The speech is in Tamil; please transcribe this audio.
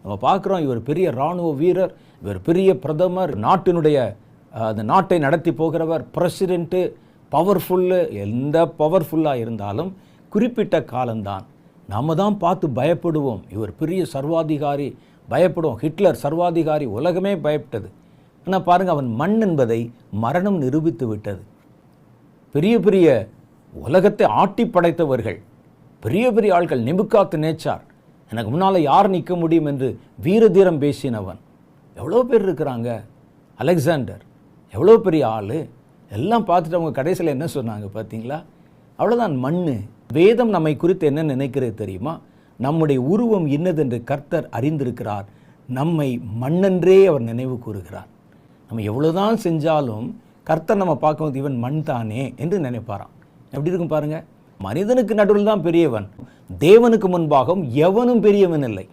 நம்ம பார்க்குறோம், இவர் பெரிய இராணுவ வீரர், இவர் பெரிய பிரதமர், நாட்டினுடைய அந்த நாட்டை நடத்தி போகிறவர், பிரசிடென்ட்டு, பவர்ஃபுல்லு. எந்த பவர்ஃபுல்லாக இருந்தாலும் குறிப்பிட்ட காலம்தான். நம்ம தான் பார்த்து பயப்படுவோம். இவர் பெரிய சர்வாதிகாரி, பயப்படுவோம். ஹிட்லர் சர்வாதிகாரி, உலகமே பயப்பட்டது. ஆனால் பாருங்கள், அவன் மண் என்பதை மரணம் நிரூபித்து விட்டது. பெரிய பெரிய உலகத்தை ஆட்டி படைத்தவர்கள், பெரிய பெரிய ஆட்கள், நெபுகாத் நேச்சார், எனக்கு முன்னால் யார் நிற்க முடியும் என்று வீரதீரம் பேசினவன், எவ்வளோ பேர் இருக்கிறாங்க. அலெக்சாண்டர் எவ்வளோ பெரிய ஆள். எல்லாம் பார்த்துட்டு அவங்க கடைசியில் என்ன சொன்னாங்க பார்த்தீங்களா? அவ்வளோதான், மண். வேதம் நம்மை குறித்து என்ன நினைக்கிறது தெரியுமா? நம்முடைய உருவம் இன்னதென்று கர்த்தர் அறிந்திருக்கிறார். நம்மை மண்ணென்றே அவர் நினைவு கூறுகிறார். நம்ம எவ்வளோதான் செஞ்சாலும் கர்த்தர் நம்ம பார்க்கும்போது இவன் மண் தானே என்று நினைப்பாராம். எப்படி இருக்கும் பாருங்கள். மனிதனுக்கு நடுவில் தான் பெரியவன், தேவனுக்கு முன்பாகவும் எவனும் பெரியவன் இல்லை.